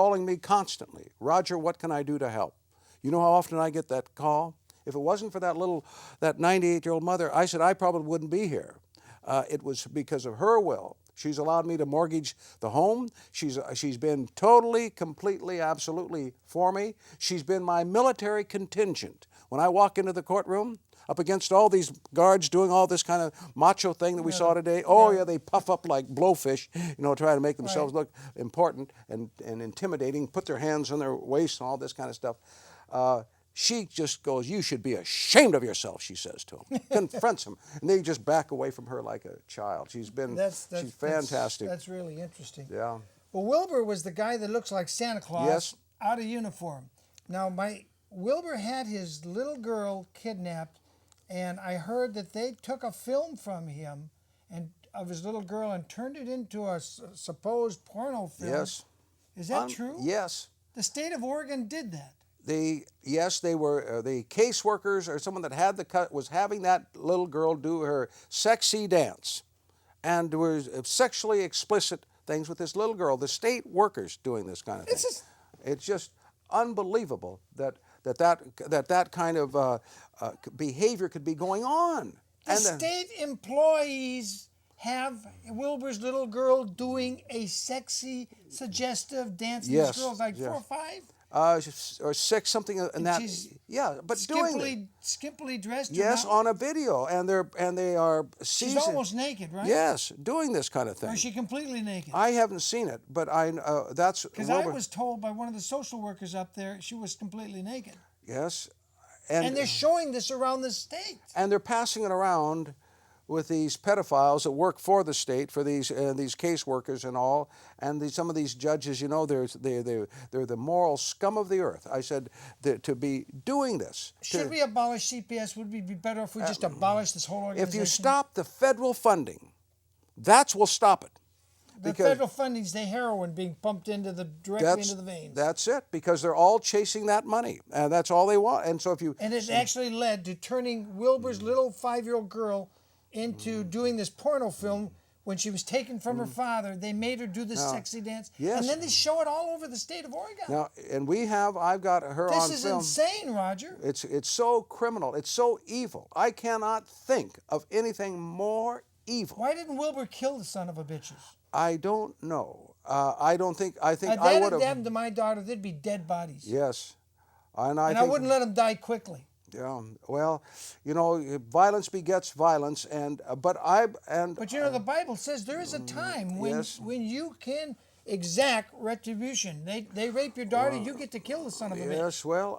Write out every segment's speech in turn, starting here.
calling me constantly. Roger, what can I do to help? You know how often I get that call? If it wasn't for that 98-year-old mother, I said I probably wouldn't be here. It was because of her will. She's allowed me to mortgage the home. She's been totally, completely, absolutely for me. She's been my military contingent. When I walk into the courtroom, up against all these guards doing all this kind of macho thing that we saw today, oh yeah, they puff up like blowfish, try to make themselves look important and intimidating, put their hands on their waist and all this kind of stuff. She just goes, you should be ashamed of yourself, she says to him. Confronts him. And they just back away from her like a child. She's fantastic. That's really interesting. Yeah. Well, Wilbur was the guy that looks like Santa Claus, yes, out of uniform. Now, Wilbur had his little girl kidnapped, and I heard that they took a film from him and of his little girl and turned it into a supposed porno film. Yes. Is that true? Yes. The state of Oregon did that. Yes, they were the caseworkers or someone that had the cut was having that little girl do her sexy dance, and there was sexually explicit things with this little girl. The state workers doing this kind of thing. It's just unbelievable that kind of behavior could be going on. The state employees have Wilbur's little girl doing a sexy, suggestive dance. Yes, this girl's like 4 or 5. Or 6, something in that. Yeah, but skimpily dressed. Yes, on a video, and they are. She's almost naked, right? Yes, doing this kind of thing. Or is she completely naked? I haven't seen it, but that's because I was told by one of the social workers up there she was completely naked. Yes, and they're showing this around the state. And they're passing it around with these pedophiles that work for the state, for these caseworkers and all, and some of these judges, they're the moral scum of the earth. I said to be doing this. Should we abolish CPS? Would we be better if we just abolish this whole organization? If you stop the federal funding, that will stop it. The federal funding's the heroin being pumped directly into the veins. That's it, because they're all chasing that money, and that's all they want. And so and it actually led to turning Wilbur's little 5-year-old girl into doing this porno film. When she was taken from her father, they made her do this sexy dance. Yes. And then they show it all over the state of Oregon. Now, and I've got her on film. This is insane, Roger. It's so criminal. It's so evil. I cannot think of anything more evil. Why didn't Wilbur kill the son of a bitches? I don't know. I think I would have. If that happened to my daughter, there'd be dead bodies. Yes. And I wouldn't let them die quickly. Yeah, well, violence begets violence, but the Bible says there is a time when you can exact retribution. They rape your daughter, you get to kill the son of a bitch. Yes, well,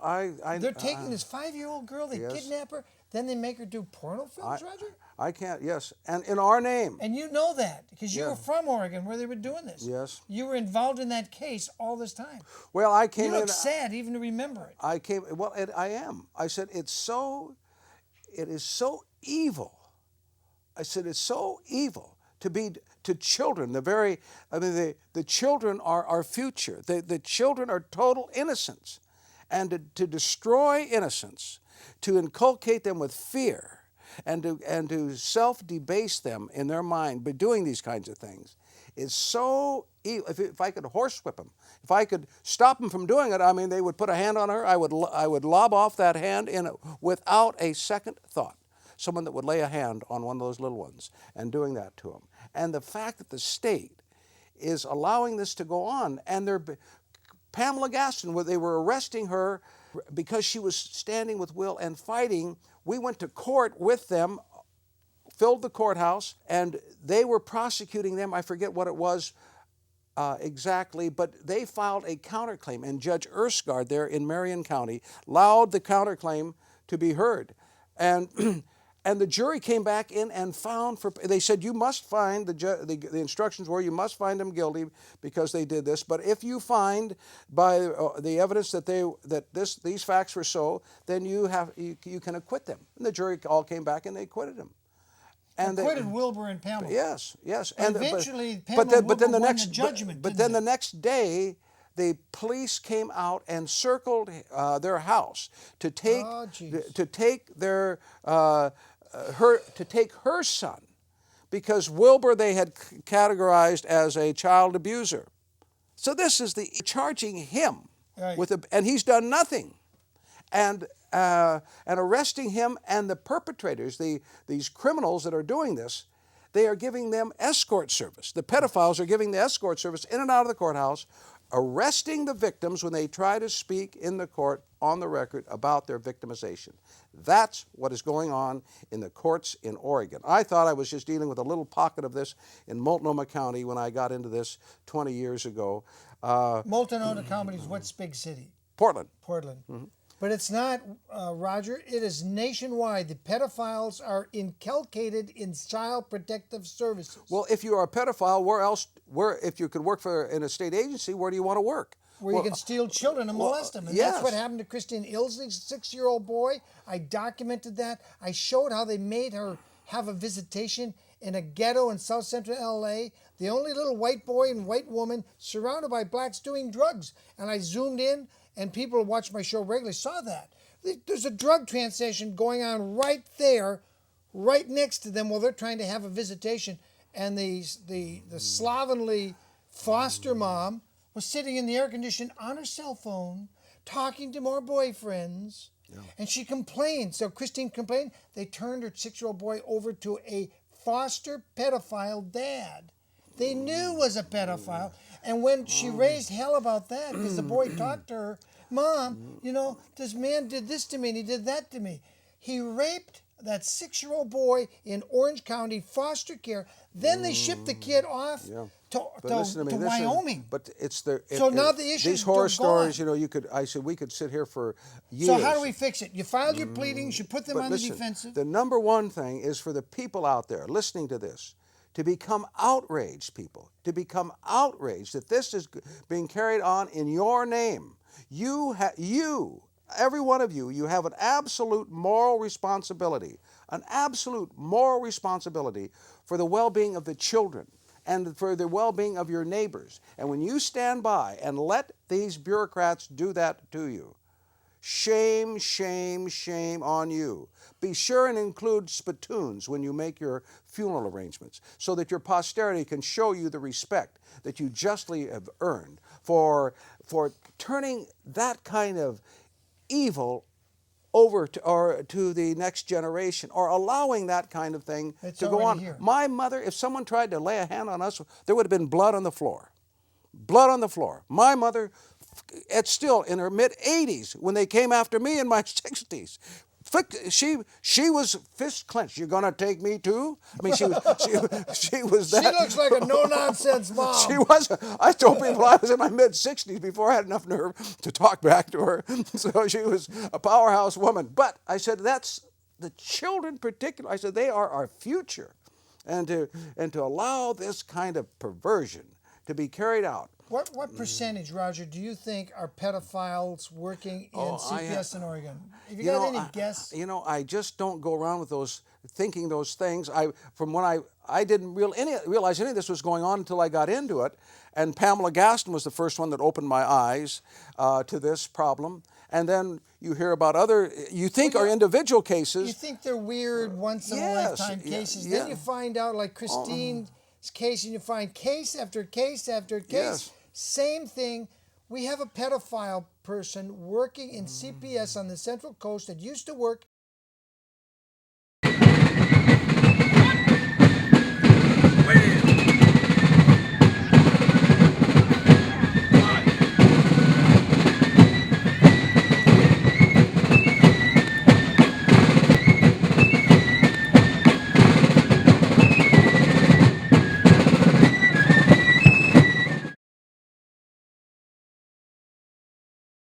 they're taking this 5-year-old girl, they kidnap her, then they make her do porno films, Roger? I can't, yes, and in our name. And you know that, because you were from Oregon where they were doing this. Yes. You were involved in that case all this time. Well, I came in. You look sad even to remember it. I am. I said, it is so evil. I said, it's so evil to be to children. The children are our future. The children are total innocents. And to destroy innocence, to inculcate them with fear, and to self-debase them in their mind by doing these kinds of things is so evil. If I could horsewhip them, if I could stop them from doing it, they would put a hand on her, I would lob off that hand without a second thought. Someone that would lay a hand on one of those little ones and doing that to them. And the fact that the state is allowing this to go on, and Pamela Gaston, where they were arresting her because she was standing with Will and fighting. We went to court with them, filled the courthouse, and they were prosecuting them. I forget what it was exactly, but they filed a counterclaim, and Judge Erskard there in Marion County allowed the counterclaim to be heard. And the jury came back in and found they said you must find, the instructions were you must find them guilty because they did this, but if you find by the evidence that these facts were so, then you can acquit them. And the jury all came back and they acquitted him. And acquitted Wilbur and Pamela. Yes. And eventually Pamela won the judgment. But then the next day, the police came out and circled their house to take her son, because Wilbur they had categorized as a child abuser. So this is the charging him Right. with and he's done nothing, and arresting him and the perpetrators, these criminals that are doing this. They are giving them escort service. The pedophiles are giving the escort service in and out of the courthouse, arresting the victims when they try to speak in the court on the record about their victimization. That's what is going on in the courts in Oregon. I thought I was just dealing with a little pocket of this in Multnomah County when I got into this 20 years ago. Multnomah County is what's big city? Portland. Portland. But it's not, Roger, it is nationwide. The pedophiles are inculcated in child protective services. Well, if you are a pedophile, if you could work for in a state agency, where do you want to work? Where you can steal children and molest them. And yes. that's what happened to Christine Ilsley's 6-year-old boy. I documented that. I showed how they made her have a visitation in a ghetto in South Central LA. The only little white boy and white woman surrounded by blacks doing drugs. And I zoomed in, and people who watch my show regularly saw that. There's a drug transaction going on right there, right next to them while they're trying to have a visitation. And the slovenly foster mom was sitting in the air condition on her cell phone, talking to more boyfriends. Yeah. And she complained. So Christine complained. They turned her 6-year-old boy over to a foster pedophile dad. They knew was a pedophile. And when she raised hell about that, because the boy talked to her, Mom, you know, this man did this to me and he did that to me. He raped that 6-year-old boy in Orange County foster care. Then they shipped the kid off to Wyoming. But it's now the issue. These horror stories, you know, we could sit here for years. So how do we fix it? You filed your pleadings, you put them on the defensive. The number one thing is for the people out there listening to this to become outraged, people, to become outraged that this is being carried on in your name. Every one of you have an absolute moral responsibility for the well-being of the children and for the well-being of your neighbors. And when you stand by and let these bureaucrats do that to you, shame, shame, shame on you. Be sure and include spittoons when you make your funeral arrangements so that your posterity can show you the respect that you justly have earned for turning that kind of evil over to the next generation, or allowing that kind of thing to go on. Here. My mother, if someone tried to lay a hand on us, there would have been blood on the floor. Blood on the floor. My mother, it's still in her mid-80s when they came after me in my 60s. She was fist clenched. You're gonna take me too? I mean, she was that. She looks like a no-nonsense mom. She was. I told people I was in my mid-60s before I had enough nerve to talk back to her. So she was a powerhouse woman. But I said, that's the children particularly. I said, they are our future, and to allow this kind of perversion to be carried out. What percentage, Roger, do you think are pedophiles working in CPS in Oregon? Have you got any guess? You know, I just don't go around with thinking those things. I didn't realize any of this was going on until I got into it. And Pamela Gaston was the first one that opened my eyes to this problem. And then you hear about other, are individual cases. You think they're weird once-in-a-lifetime cases. Yeah. Then you find out, like Christine's case, and you find case after case after case. Yes. Same thing. We have a pedophile person working in CPS on the Central Coast that used to work